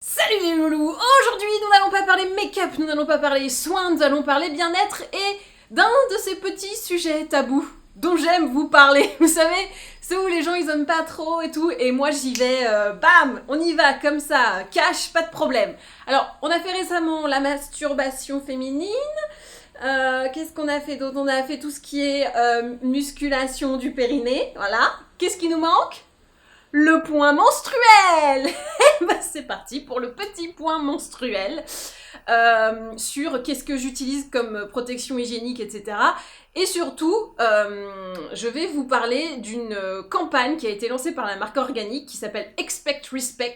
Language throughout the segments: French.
Salut les loulous. Aujourd'hui nous n'allons pas parler make-up, nous n'allons pas parler soins, nous allons parler bien-être et d'un de ces petits sujets tabous dont j'aime vous parler. Vous savez, ceux où les gens ils aiment pas trop et tout, et moi j'y vais, bam, on y va comme ça, cash, pas de problème. Alors, on a fait récemment la masturbation féminine. Qu'est-ce qu'on a fait d'autre? On a fait tout ce qui est musculation du périnée, voilà. Qu'est-ce qui nous manque? Le point menstruel. Bah, c'est parti pour le petit point menstruel sur qu'est-ce que j'utilise comme protection hygiénique, etc. Et surtout, je vais vous parler d'une campagne qui a été lancée par la marque organique qui s'appelle Expect Respect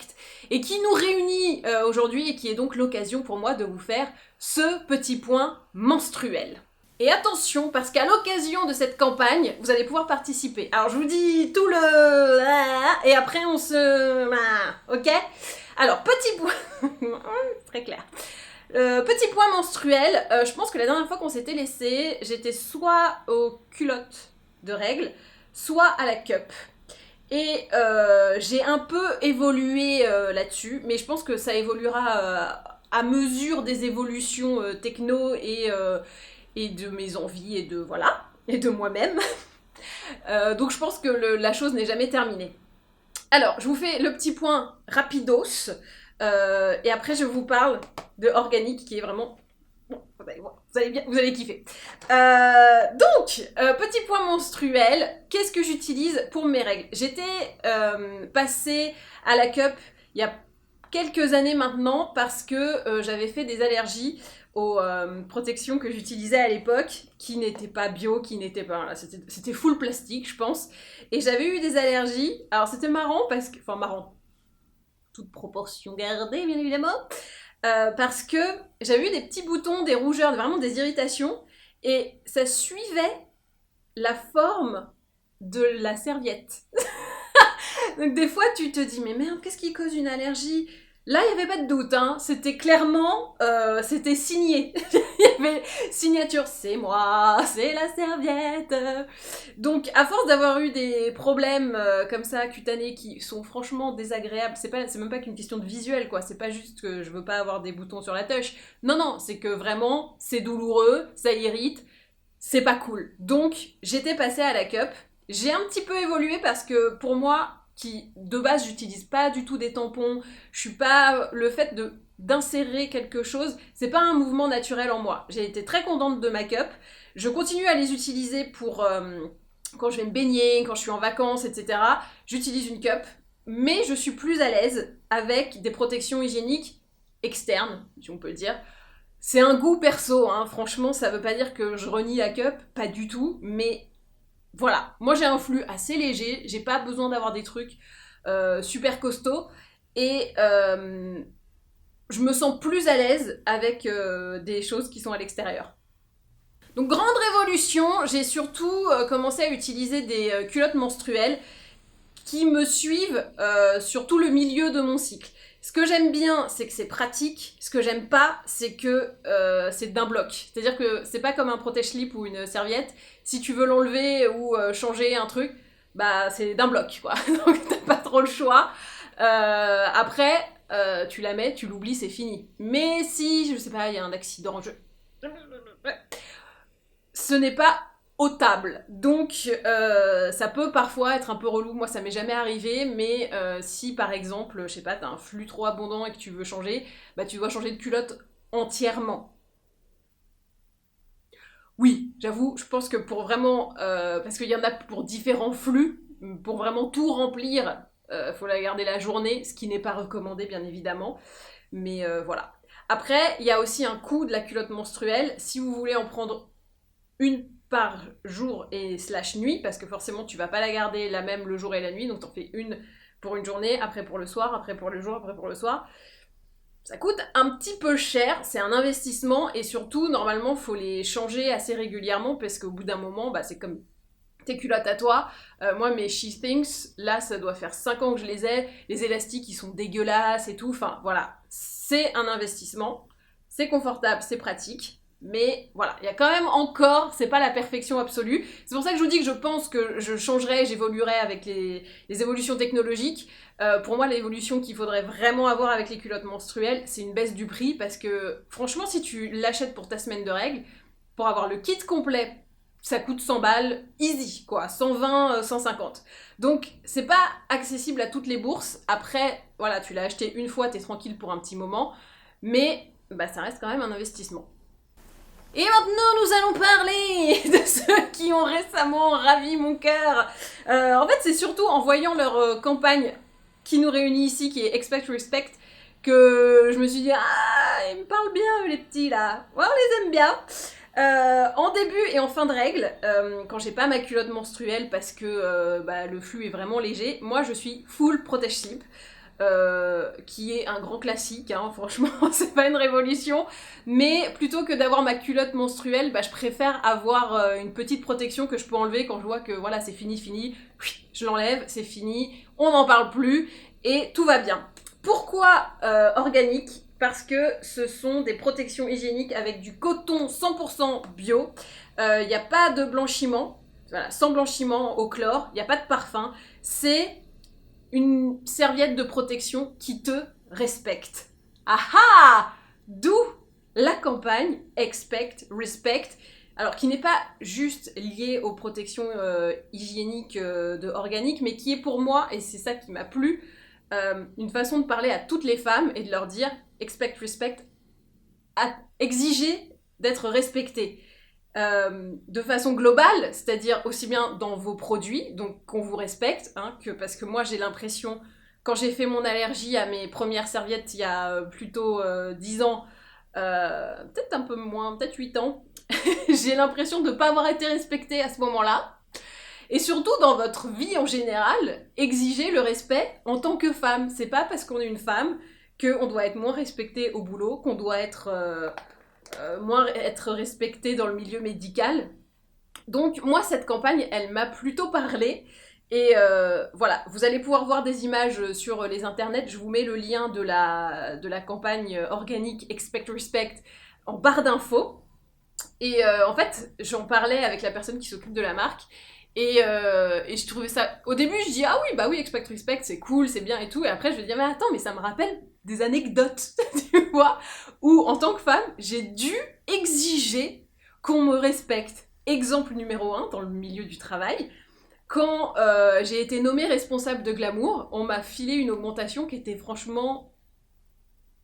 et qui nous réunit aujourd'hui et qui est donc l'occasion pour moi de vous faire ce petit point menstruel. Et attention, parce qu'à l'occasion de cette campagne, vous allez pouvoir participer. Alors je vous dis tout le... Et après on se... Ok? Alors, petit point... Très clair. Petit point menstruel, je pense que la dernière fois qu'on s'était laissé, j'étais soit aux culottes de règles, soit à la cup. Et j'ai un peu évolué là-dessus, mais je pense que ça évoluera à mesure des évolutions techno et de mes envies et de voilà, et de moi-même. Donc je pense que la chose n'est jamais terminée. Alors, je vous fais le petit point rapidos, et après je vous parle de organique qui est vraiment... Bon, vous allez voir, vous allez kiffer. Petit point menstruel, qu'est-ce que j'utilise pour mes règles? J'étais passée à la cup il y a quelques années maintenant parce que j'avais fait des allergies aux protections que j'utilisais à l'époque, qui n'étaient pas bio, qui n'étaient pas... Voilà, c'était full plastique, je pense. Et j'avais eu des allergies. Alors c'était marrant parce que... Enfin marrant. Toute proportion gardée, bien évidemment. Parce que j'avais eu des petits boutons, des rougeurs, vraiment des irritations. Et ça suivait la forme de la serviette. Donc des fois tu te dis mais merde, qu'est-ce qui cause une allergie? Là il n'y avait pas de doute, hein. C'était clairement, c'était signé. Il y avait signature, c'est moi, c'est la serviette. Donc à force d'avoir eu des problèmes comme ça cutanés qui sont franchement désagréables, c'est même pas qu'une question de visuel quoi, c'est pas juste que je veux pas avoir des boutons sur la touche. Non, c'est que vraiment c'est douloureux, ça irrite, c'est pas cool. Donc j'étais passée à la cup. J'ai un petit peu évolué parce que pour moi, qui de base j'utilise pas du tout des tampons, je suis pas le fait d'insérer quelque chose, c'est pas un mouvement naturel en moi. J'ai été très contente de ma cup. Je continue à les utiliser pour quand je vais me baigner, quand je suis en vacances, etc. J'utilise une cup, mais je suis plus à l'aise avec des protections hygiéniques externes, si on peut le dire. C'est un goût perso, hein. Franchement, ça veut pas dire que je renie la cup, pas du tout, mais voilà, moi j'ai un flux assez léger, j'ai pas besoin d'avoir des trucs super costauds et je me sens plus à l'aise avec des choses qui sont à l'extérieur. Donc grande révolution, j'ai surtout commencé à utiliser des culottes menstruelles qui me suivent sur tout le milieu de mon cycle. Ce que j'aime bien, c'est que c'est pratique. Ce que j'aime pas, c'est que c'est d'un bloc. C'est-à-dire que c'est pas comme un protège-slip ou une serviette. Si tu veux l'enlever ou changer un truc, bah c'est d'un bloc, quoi. Donc t'as pas trop le choix. Après, tu la mets, tu l'oublies, c'est fini. Mais si, je sais pas, il y a un accident, ce n'est pas ôtable. Donc ça peut parfois être un peu relou. Moi ça m'est jamais arrivé, mais si par exemple, je sais pas, t'as un flux trop abondant et que tu veux changer, bah tu dois changer de culotte entièrement. Oui, j'avoue, je pense que pour vraiment, parce qu'il y en a pour différents flux, pour vraiment tout remplir, faut la garder la journée, ce qui n'est pas recommandé bien évidemment, mais voilà. Après, il y a aussi un coût de la culotte menstruelle. Si vous voulez en prendre une par jour et slash nuit, parce que forcément tu vas pas la garder la même le jour et la nuit, donc t'en fais une pour une journée, après pour le soir, après pour le jour, après pour le soir. Ça coûte un petit peu cher, c'est un investissement, et surtout, normalement, faut les changer assez régulièrement, parce qu'au bout d'un moment, bah, c'est comme tes culottes à toi. Moi, mes She Things, là, ça doit faire 5 ans que je les ai, les élastiques, ils sont dégueulasses et tout, enfin, voilà. C'est un investissement, c'est confortable, c'est pratique, Mais voilà, il y a quand même encore, c'est pas la perfection absolue. C'est pour ça que je vous dis que je pense que je changerai, j'évoluerai avec les évolutions technologiques. Pour moi, l'évolution qu'il faudrait vraiment avoir avec les culottes menstruelles, c'est une baisse du prix, parce que franchement, si tu l'achètes pour ta semaine de règles, pour avoir le kit complet, ça coûte 100 balles, easy, quoi, 120, 150. Donc, c'est pas accessible à toutes les bourses. Après, voilà, tu l'as acheté une fois, t'es tranquille pour un petit moment, mais bah, ça reste quand même un investissement. Et maintenant, nous allons parler de ceux qui ont récemment ravi mon cœur. En fait, c'est surtout en voyant leur campagne qui nous réunit ici, qui est Expect Respect, que je me suis dit, ah, ils me parlent bien, les petits, là. Ouais, on les aime bien. En début et en fin de règle, quand j'ai pas ma culotte menstruelle parce que bah, le flux est vraiment léger, moi je suis full protège slip. Qui est un grand classique, hein, franchement, c'est pas une révolution, mais plutôt que d'avoir ma culotte menstruelle, bah, je préfère avoir une petite protection que je peux enlever quand je vois que voilà, c'est fini, je l'enlève, c'est fini, on n'en parle plus, et tout va bien. Pourquoi organique ? Parce que ce sont des protections hygiéniques avec du coton 100% bio, il n'y a pas de blanchiment, voilà, sans blanchiment au chlore, il n'y a pas de parfum, c'est une serviette de protection qui te respecte. Ah! D'où la campagne Expect Respect, alors qui n'est pas juste liée aux protections hygiéniques de organique, mais qui est pour moi, et c'est ça qui m'a plu, une façon de parler à toutes les femmes et de leur dire Expect Respect, exiger d'être respectée. De façon globale, c'est-à-dire aussi bien dans vos produits, donc qu'on vous respecte, hein, que parce que moi j'ai l'impression, quand j'ai fait mon allergie à mes premières serviettes il y a plutôt 10 ans, peut-être un peu moins, peut-être 8 ans, j'ai l'impression de ne pas avoir été respectée à ce moment-là. Et surtout dans votre vie en général, exigez le respect en tant que femme. C'est pas parce qu'on est une femme qu'on doit être moins respecté au boulot, qu'on doit être moins être respecté dans le milieu médical. Donc moi, cette campagne, elle m'a plutôt parlé. Et voilà, vous allez pouvoir voir des images sur les internets. Je vous mets le lien de la campagne organique Expect Respect en barre d'infos. Et en fait, j'en parlais avec la personne qui s'occupe de la marque. Et je trouvais ça... Au début, je dis, ah oui, bah oui, Expect Respect, c'est cool, c'est bien et tout. Et après, je me dis, mais attends, mais ça me rappelle des anecdotes, tu vois, où en tant que femme, j'ai dû exiger qu'on me respecte. Exemple numéro 1 dans le milieu du travail, quand j'ai été nommée responsable de glamour, on m'a filé une augmentation qui était franchement...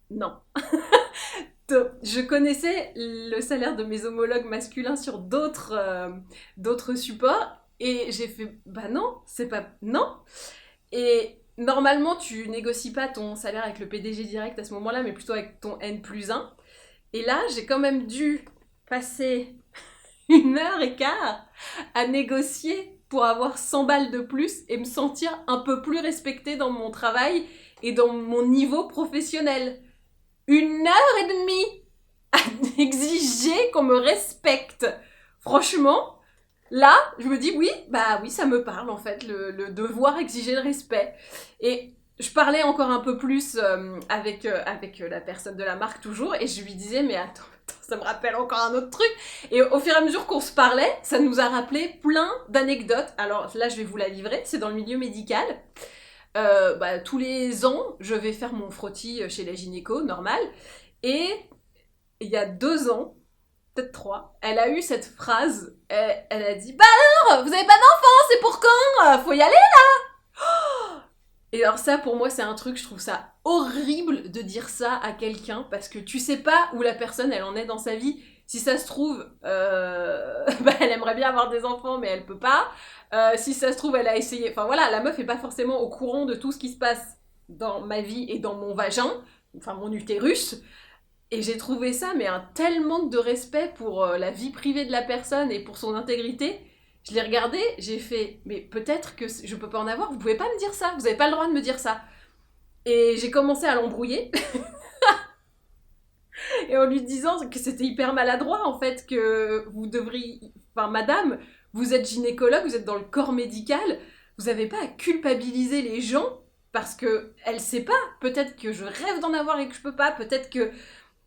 Non. Je connaissais le salaire de mes homologues masculins sur d'autres supports, et j'ai fait, bah non, c'est pas... Non. Et normalement, tu négocies pas ton salaire avec le PDG direct à ce moment-là, mais plutôt avec ton N+1. Et là, j'ai quand même dû passer 1h15 à négocier pour avoir 100 balles de plus et me sentir un peu plus respectée dans mon travail et dans mon niveau professionnel. 1h30 à exiger qu'on me respecte. Franchement, là, je me dis oui, bah oui, ça me parle en fait, le devoir exiger le respect. Et je parlais encore un peu plus avec la personne de la marque toujours, et je lui disais, mais attends, ça me rappelle encore un autre truc. Et au fur et à mesure qu'on se parlait, ça nous a rappelé plein d'anecdotes. Alors là, je vais vous la livrer, c'est dans le milieu médical. Bah, tous les ans, je vais faire mon frottis chez la gynéco, normal. Et il y a 2 ans, peut-être 3, elle a eu cette phrase, elle a dit « Bah alors, vous avez pas d'enfant, c'est pour quand ? Faut y aller là !» Et alors ça, pour moi, c'est un truc, je trouve ça horrible de dire ça à quelqu'un, parce que tu sais pas où la personne, elle en est dans sa vie. Si ça se trouve, bah, elle aimerait bien avoir des enfants, mais elle peut pas. Si ça se trouve, elle a essayé... Enfin voilà, la meuf est pas forcément au courant de tout ce qui se passe dans ma vie et dans mon vagin, enfin mon utérus. Et j'ai trouvé ça, mais un tel manque de respect pour la vie privée de la personne et pour son intégrité. Je l'ai regardé, j'ai fait, mais peut-être que je peux pas en avoir, vous pouvez pas me dire ça, vous avez pas le droit de me dire ça. Et j'ai commencé à l'embrouiller, et en lui disant que c'était hyper maladroit, en fait, que vous devriez... Enfin, madame, vous êtes gynécologue, vous êtes dans le corps médical, vous avez pas à culpabiliser les gens, parce que elle sait pas, peut-être que je rêve d'en avoir et que je peux pas, peut-être que...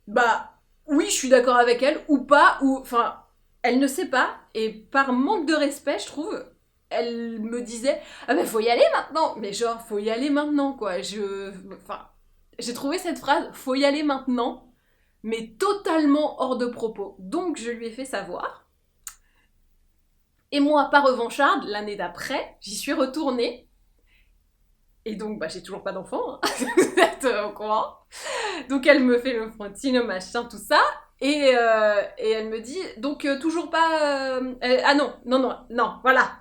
Bah, oui, je suis d'accord avec elle, ou pas, ou... Enfin, elle ne sait pas, et par manque de respect, je trouve, elle me disait « Ah ben, faut y aller maintenant !» Mais genre, faut y aller maintenant, quoi. Enfin, j'ai trouvé cette phrase « Faut y aller maintenant !» mais totalement hors de propos. Donc, je lui ai fait savoir. Et moi, par revancharde, l'année d'après, j'y suis retournée. Et donc, bah, j'ai toujours pas d'enfant, hein. Vous êtes au courant. Donc, elle me fait le frontine, machin, tout ça. Et elle me dit, donc, toujours pas... ah non, non, non, non, voilà.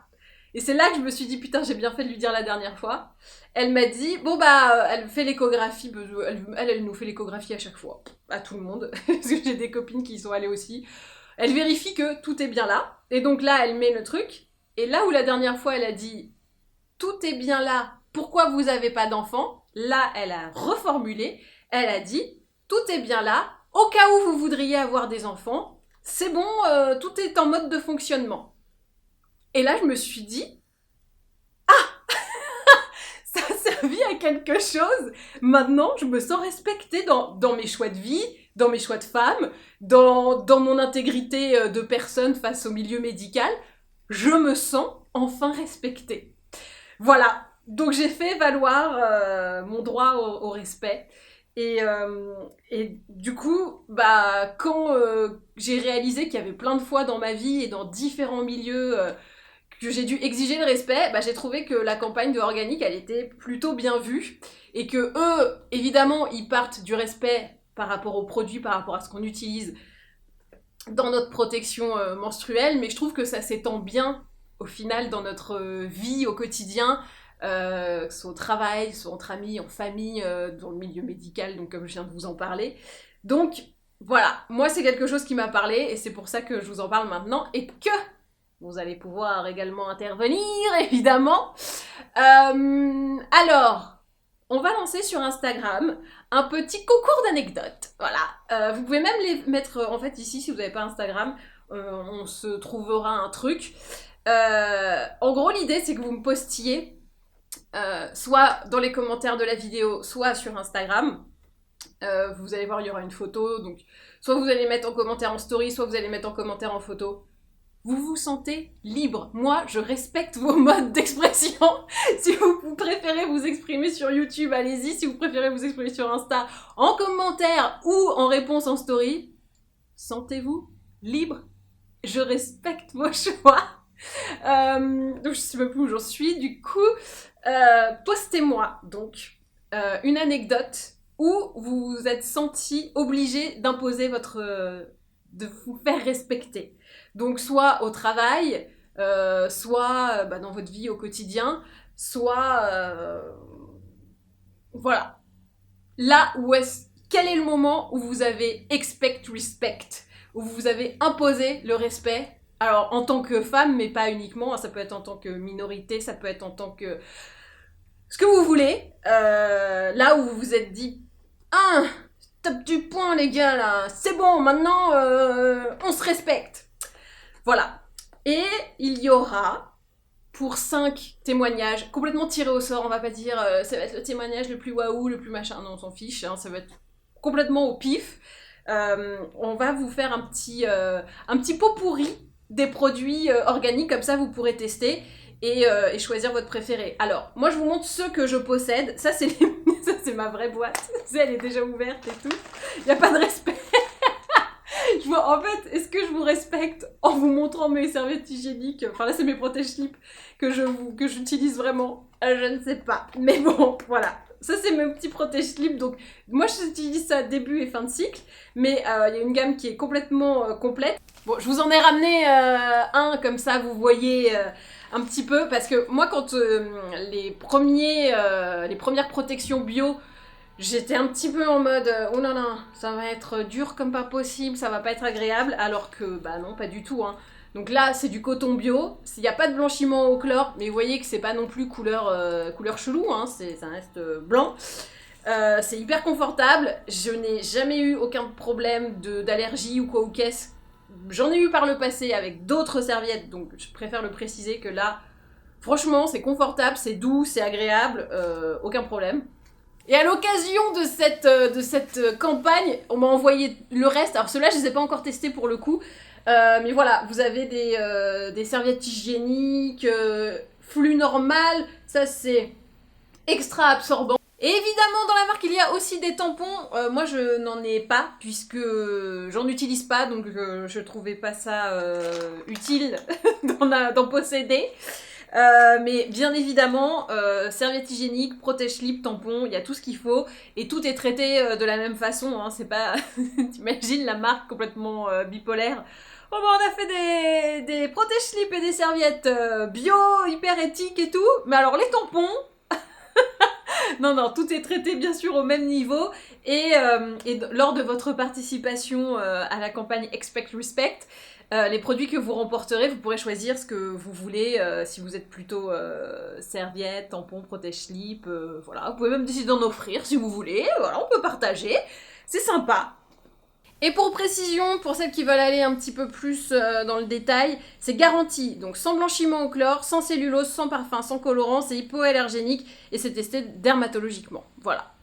Et c'est là que je me suis dit, putain, j'ai bien fait de lui dire la dernière fois. Elle m'a dit, bon bah, elle fait l'échographie, elle nous fait l'échographie à chaque fois, à tout le monde, parce que j'ai des copines qui y sont allées aussi. Elle vérifie que tout est bien là, et donc là, elle met le truc. Et là où la dernière fois, elle a dit, tout est bien là, pourquoi vous avez pas d'enfant? Là, elle a reformulé, elle a dit, tout est bien là, au cas où vous voudriez avoir des enfants, c'est bon, tout est en mode de fonctionnement. Et là, je me suis dit, ça a servi à quelque chose. Maintenant, je me sens respectée dans mes choix de vie, dans mes choix de femme, dans mon intégrité de personne face au milieu médical. Je me sens enfin respectée. Voilà. Donc j'ai fait valoir mon droit au respect. Et du coup, bah, quand j'ai réalisé qu'il y avait plein de fois dans ma vie et dans différents milieux que j'ai dû exiger le respect, bah, j'ai trouvé que la campagne de Organic, elle était plutôt bien vue. Et que eux, évidemment, ils partent du respect par rapport aux produits, par rapport à ce qu'on utilise dans notre protection menstruelle, mais je trouve que ça s'étend bien, au final, dans notre vie au quotidien, que ce soit au travail, que ce soit entre amis, en famille, dans le milieu médical, donc comme je viens de vous en parler. Donc, voilà, moi c'est quelque chose qui m'a parlé, et c'est pour ça que je vous en parle maintenant, et que vous allez pouvoir également intervenir, évidemment. Alors, on va lancer sur Instagram un petit concours d'anecdotes. Voilà. Vous pouvez même les mettre, en fait, ici, si vous n'avez pas Instagram, on se trouvera un truc. En gros, l'idée, c'est que vous me postiez soit dans les commentaires de la vidéo, soit sur Instagram. Vous allez voir, il y aura une photo. Donc, soit vous allez mettre en commentaire en story, soit vous allez mettre en commentaire en photo. Vous vous sentez libre. Moi, je respecte vos modes d'expression. Si vous préférez vous exprimer sur YouTube, allez-y. Si vous préférez vous exprimer sur Insta, en commentaire ou en réponse en story, sentez-vous libre. Je respecte vos choix. Donc, je sais même plus où j'en suis. Du coup, postez-moi donc une anecdote où vous vous êtes senti obligé d'imposer de vous faire respecter. Donc soit au travail, soit dans votre vie au quotidien, soit... voilà. Là où quel est le moment où vous avez expect respect, où vous avez imposé le respect, alors en tant que femme, mais pas uniquement, ça peut être en tant que minorité, ça peut être en tant que... ce que vous voulez, là où vous vous êtes dit « Ah, top du point les gars là, c'est bon, maintenant on se respecte !» Voilà. Et il y aura, pour 5 témoignages, complètement tirés au sort, on va pas dire ça va être le témoignage le plus waouh, le plus machin, non on s'en fiche, hein, ça va être complètement au pif. On va vous faire un petit pot pourri des produits organiques, comme ça vous pourrez tester et choisir votre préféré. Alors, moi je vous montre ceux que je possède, ça c'est ma vraie boîte, elle est déjà ouverte et tout, il n'y a pas de respect. En fait, est-ce que je vous respecte en vous montrant mes serviettes hygiéniques? Enfin là, c'est mes protège-slips que j'utilise vraiment. Je ne sais pas. Mais bon, voilà. Ça, c'est mes petits protège-slips. Donc, moi, j'utilise ça début et fin de cycle. Mais il y a une gamme qui est complètement complète. Bon, je vous en ai ramené un, comme ça, vous voyez un petit peu. Parce que moi, quand les premières protections bio... J'étais un petit peu en mode oh non non, ça va être dur comme pas possible, ça va pas être agréable, alors que bah non, pas du tout, hein. Donc là, c'est du coton bio, il n'y a pas de blanchiment au chlore, mais vous voyez que c'est pas non plus couleur chelou, hein, ça reste blanc. C'est hyper confortable, je n'ai jamais eu aucun problème d'allergie ou quoi ou qu'est-ce. J'en ai eu par le passé avec d'autres serviettes, donc je préfère le préciser que là, franchement, c'est confortable, c'est doux, c'est agréable, aucun problème. Et à l'occasion de cette campagne, on m'a envoyé le reste. Alors ceux-là, je les ai pas encore testés pour le coup. Mais voilà, vous avez des serviettes hygiéniques, flux normal, ça c'est extra absorbant. Et évidemment, dans la marque, il y a aussi des tampons. Moi, je n'en ai pas, puisque j'en utilise pas, donc je trouvais pas ça utile d'en posséder. Mais bien évidemment, serviette hygiénique, protège-slip, tampon, il y a tout ce qu'il faut. Et tout est traité de la même façon, hein, c'est pas... T'imagines la marque complètement bipolaire. Oh bah on a fait des protège-slip et des serviettes bio, hyper éthiques et tout. Mais alors les tampons... non, tout est traité bien sûr au même niveau. Et lors de votre participation à la campagne Expect Respect, les produits que vous remporterez, vous pourrez choisir ce que vous voulez, si vous êtes plutôt serviette, tampon, protège-slip, voilà. Vous pouvez même décider d'en offrir si vous voulez, voilà, on peut partager, c'est sympa. Et pour précision, pour celles qui veulent aller un petit peu plus dans le détail, c'est garanti, donc sans blanchiment au chlore, sans cellulose, sans parfum, sans colorant, c'est hypoallergénique et c'est testé dermatologiquement, voilà.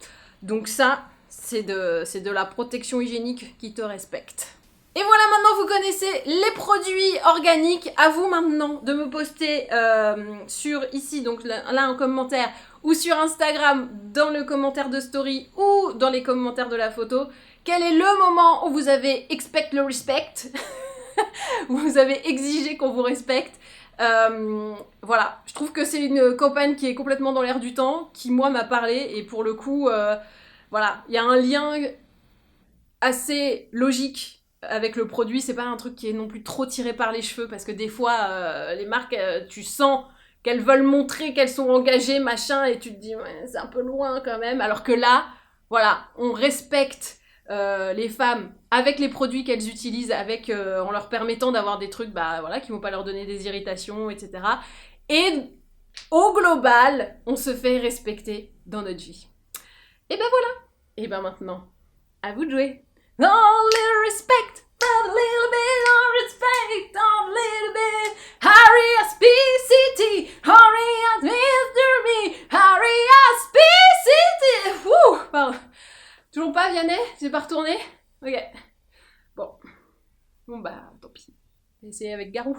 Donc ça, c'est de la protection hygiénique qui te respecte. Et voilà, maintenant vous connaissez les produits organiques. À vous maintenant de me poster sur ici, donc là en commentaire, ou sur Instagram, dans le commentaire de story, ou dans les commentaires de la photo, quel est le moment où vous avez expect le respect, où vous avez exigé qu'on vous respecte. Voilà, je trouve que c'est une campagne qui est complètement dans l'air du temps, qui moi m'a parlé, et pour le coup, voilà, il y a un lien assez logique avec le produit, c'est pas un truc qui est non plus trop tiré par les cheveux, parce que des fois, les marques, tu sens qu'elles veulent montrer qu'elles sont engagées, machin, et tu te dis, ouais, c'est un peu loin quand même, alors que là, voilà, on respecte les femmes avec les produits qu'elles utilisent, avec, en leur permettant d'avoir des trucs bah, voilà, qui vont pas leur donner des irritations, etc. Et au global, on se fait respecter dans notre vie. Et ben voilà, et ben maintenant, à vous de jouer. A little respect, a little bit of respect, a little bit. Harry S.P.C.T. Harry as Mr. Me, Harry S.P.C.T. Ouh, pardon. Toujours pas, Vianney? C'est pas retourné? Ok. Bon. Bon bah, tant pis. Je vais essayer avec Garou.